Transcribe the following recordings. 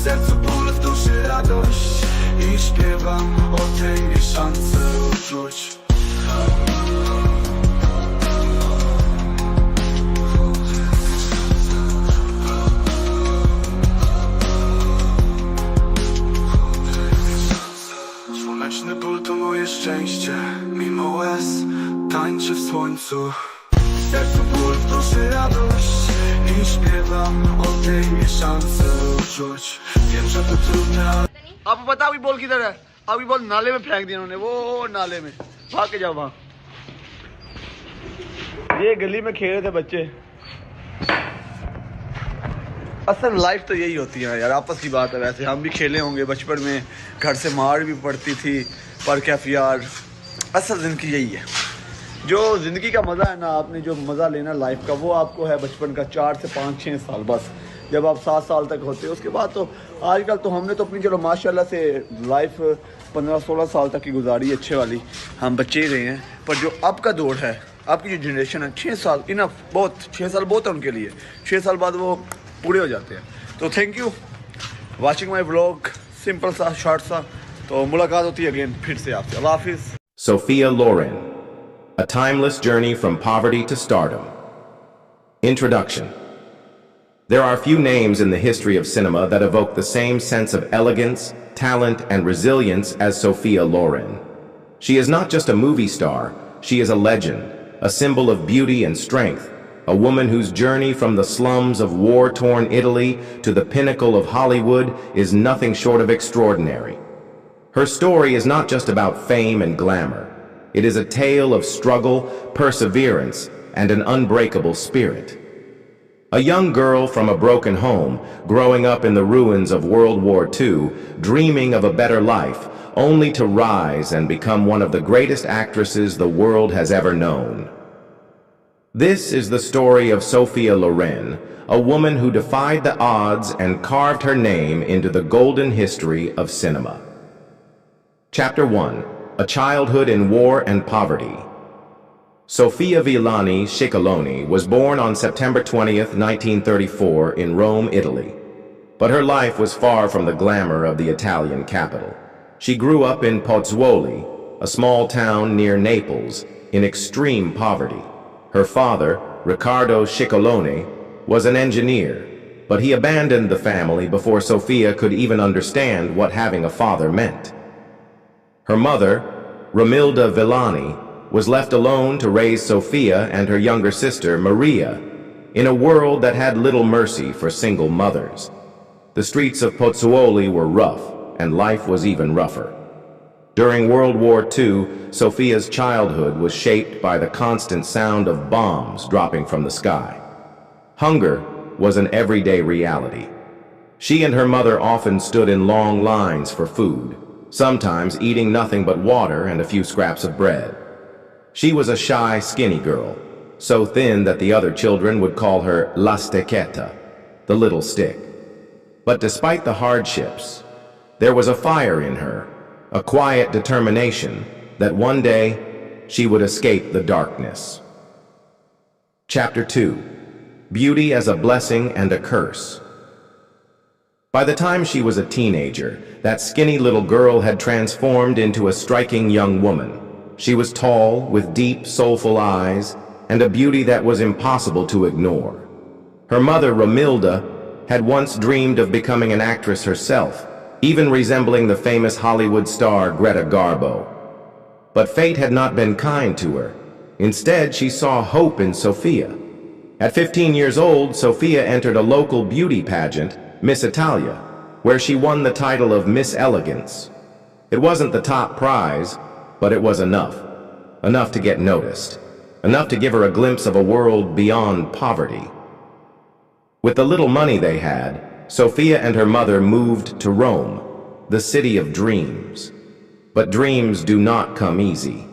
sercu ból, w duszy radość i śpiewam o tej mieszance uczuć. Słoneczny ból to moje szczęście, mimo łez tańczę w słońcu. W sercu ból, w duszy radość i śpiewam o tej mieszance uczuć. Wiem, że to trudne, ale... आपको पता अभी ball किधर है? अभी ball नाले में फेंक दी उन्होंने, वो नाले में। भाग के जाओ वहाँ। ये गली में खेल रहे थे बच्चे। असल लाइफ तो यही होती है यार, आपस की बात है। वैसे हम भी खेले होंगे बचपन में, घर से मार भी पड़ती थी, पर क्या यार, असल जिंदगी यही है। जो ज़िंदगी का मज़ा है ना, आपने जो मज़ा लेना लाइफ का, वो आपको है बचपन का 4 से 5-6 साल बस। जब आप 7 साल तक होते हो उसके बाद तो आजकल तो हमने तो अपनी चलो माशाल्लाह से लाइफ 15-16 साल तक की गुजारी अच्छे वाली, हम बच्चे ही रहे हैं। पर जो अब का दौर है, अब की जो जनरेशन है, 6 साल इनफ, बहुत 6 साल बहुत है उनके लिए। 6 साल बाद वो पूरे हो जाते हैं। तो thank you watching my vlog, simple सा शॉर्ट सा। तो मुलाकात होती है अगेन फिर से आपसे। अल्लाह हाफिज़। Sophia Loren, A Timeless Journey from Poverty to Stardom. Introduction. There are few names in the history of cinema that evoke the same sense of elegance, talent, and resilience as Sophia Loren. She is not just a movie star, she is a legend, a symbol of beauty and strength, a woman whose journey from the slums of war-torn Italy to the pinnacle of Hollywood is nothing short of extraordinary. Her story is not just about fame and glamour. It is a tale of struggle, perseverance, and an unbreakable spirit. A young girl from a broken home, growing up in the ruins of World War II, dreaming of a better life, only to rise and become one of the greatest actresses the world has ever known. This is the story of Sophia Loren, a woman who defied the odds and carved her name into the golden history of cinema. Chapter 1. A Childhood in War and Poverty. Sofia Villani Ciccoloni was born on September 20th, 1934 in Rome, Italy. But her life was far from the glamour of the Italian capital. She grew up in Pozzuoli, a small town near Naples, in extreme poverty. Her father, Riccardo Ciccoloni, was an engineer, but he abandoned the family before Sofia could even understand what having a father meant. Her mother, Romilda Villani, was left alone to raise Sofia and her younger sister, Maria, in a world that had little mercy for single mothers. The streets of Pozzuoli were rough, and life was even rougher. During World War II, Sofia's childhood was shaped by the constant sound of bombs dropping from the sky. Hunger was an everyday reality. She and her mother often stood in long lines for food, sometimes eating nothing but water and a few scraps of bread. She was a shy, skinny girl, so thin that the other children would call her La Stecchetta, the little stick. But despite the hardships, there was a fire in her, a quiet determination that one day she would escape the darkness. Chapter 2. Beauty as a Blessing and a Curse. By the time she was a teenager, that skinny little girl had transformed into a striking young woman. She was tall, with deep, soulful eyes, and a beauty that was impossible to ignore. Her mother, Romilda, had once dreamed of becoming an actress herself, even resembling the famous Hollywood star Greta Garbo. But fate had not been kind to her. Instead, she saw hope in Sofia. At 15 years old, Sofia entered a local beauty pageant, Miss Italia, where she won the title of Miss Elegance. It wasn't the top prize, but it was enough. Enough to get noticed. Enough to give her a glimpse of a world beyond poverty. With the little money they had, Sofia and her mother moved to Rome, the city of dreams. But dreams do not come easy.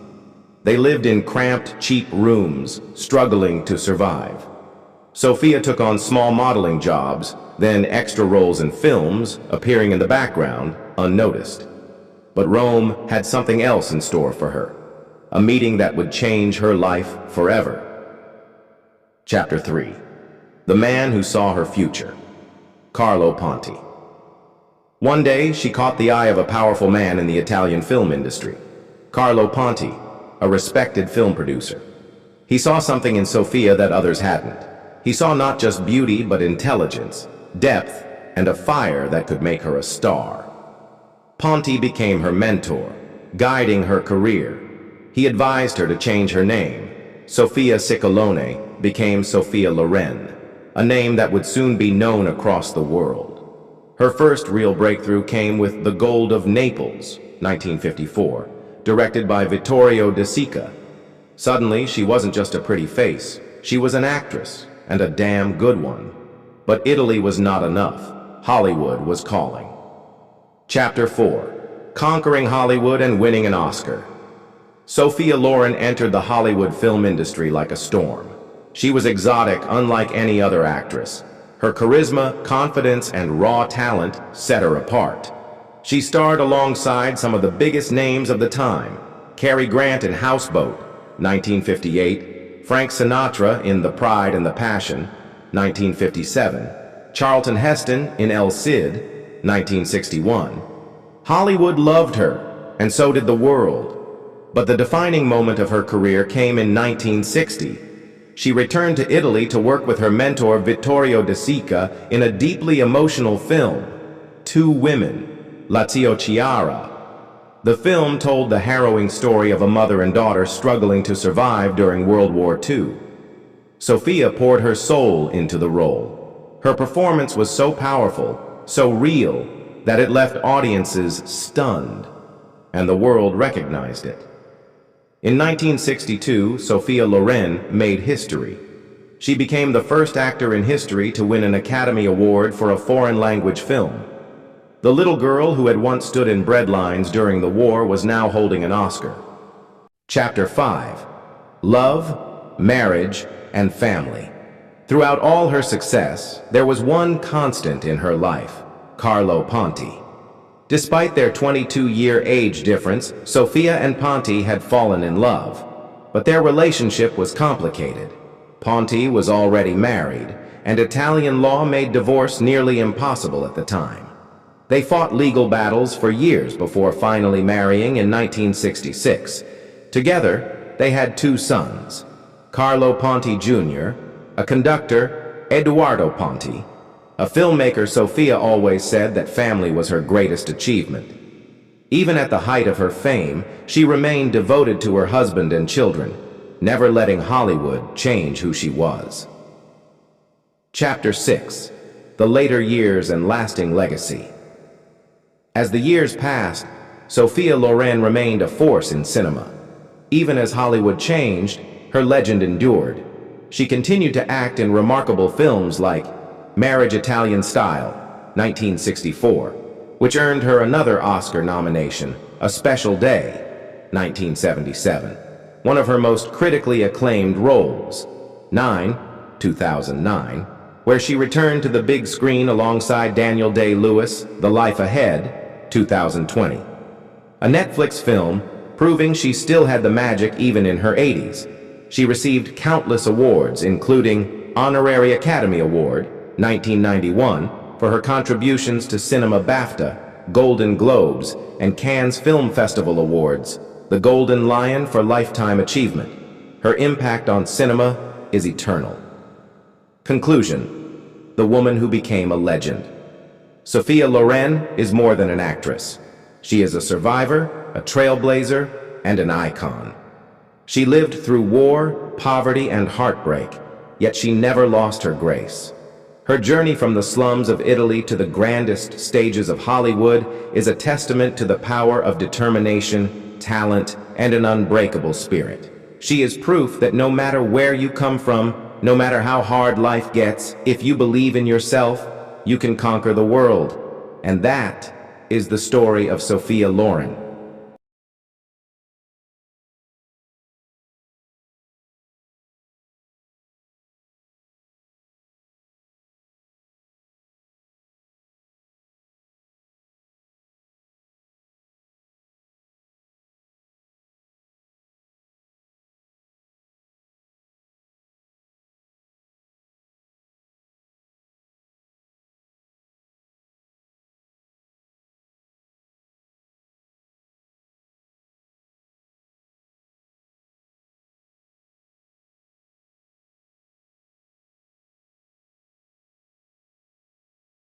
They lived in cramped, cheap rooms, struggling to survive. Sofia took on small modeling jobs, then extra roles in films, appearing in the background, unnoticed. But Rome had something else in store for her, a meeting that would change her life forever. Chapter 3. The Man Who Saw Her Future. Carlo Ponti. One day, she caught the eye of a powerful man in the Italian film industry, Carlo Ponti, a respected film producer. He saw something in Sofia that others hadn't. He saw not just beauty, but intelligence, depth, and a fire that could make her a star. Ponti became her mentor, guiding her career. He advised her to change her name. Sofia Ciccolone became Sophia Loren, a name that would soon be known across the world. Her first real breakthrough came with The Gold of Naples, 1954, directed by Vittorio De Sica. Suddenly, she wasn't just a pretty face. She was an actress, and a damn good one. But Italy was not enough. Hollywood was calling. Chapter 4. Conquering Hollywood and winning an Oscar. Sophia Loren entered the Hollywood film industry like a storm. She was exotic, unlike any other actress. Her charisma, confidence, and raw talent set her apart. She starred alongside some of the biggest names of the time: Cary Grant in Houseboat, 1958, Frank Sinatra in The Pride and the Passion, 1957, Charlton Heston in El Cid, 1961. Hollywood loved her, and so did the world. But the defining moment of her career came in 1960. She returned to Italy to work with her mentor Vittorio De Sica in a deeply emotional film, Two Women, Lazio Chiara. The film told the harrowing story of a mother and daughter struggling to survive during World War II. Sophia poured her soul into the role. Her performance was so powerful, so real, that it left audiences stunned, and the world recognized it. In 1962, Sophia Loren made history. She became the first actor in history to win an Academy Award for a foreign language film. The little girl who had once stood in breadlines during the war was now holding an Oscar. Chapter 5. Love, Marriage, and Family. Throughout all her success, there was one constant in her life: Carlo Ponti. Despite their 22-year age difference, Sophia and Ponti had fallen in love. But their relationship was complicated. Ponti was already married, and Italian law made divorce nearly impossible at the time. They fought legal battles for years before finally marrying in 1966. Together, they had two sons: Carlo Ponti Jr., a conductor, Eduardo Ponti. A filmmaker, Sophia always said that family was her greatest achievement. Even at the height of her fame, she remained devoted to her husband and children, never letting Hollywood change who she was. Chapter 6. The Later Years and Lasting Legacy. As the years passed, Sophia Loren remained a force in cinema. Even as Hollywood changed, her legend endured. She continued to act in remarkable films like Marriage Italian Style, 1964, which earned her another Oscar nomination, A Special Day, 1977, one of her most critically acclaimed roles. 9, 2009, where she returned to the big screen alongside Daniel Day-Lewis, The Life Ahead, 2020. A Netflix film proving she still had the magic even in her 80s. She received countless awards, including Honorary Academy Award, 1991, for her contributions to Cinema BAFTA, Golden Globes, and Cannes Film Festival Awards, the Golden Lion for Lifetime Achievement. Her impact on cinema is eternal. Conclusion: the woman who became a legend. Sophia Loren is more than an actress. She is a survivor, a trailblazer, and an icon. She lived through war, poverty, and heartbreak, yet she never lost her grace. Her journey from the slums of Italy to the grandest stages of Hollywood is a testament to the power of determination, talent, and an unbreakable spirit. She is proof that no matter where you come from, no matter how hard life gets, if you believe in yourself, you can conquer the world. And that is the story of Sophia Loren.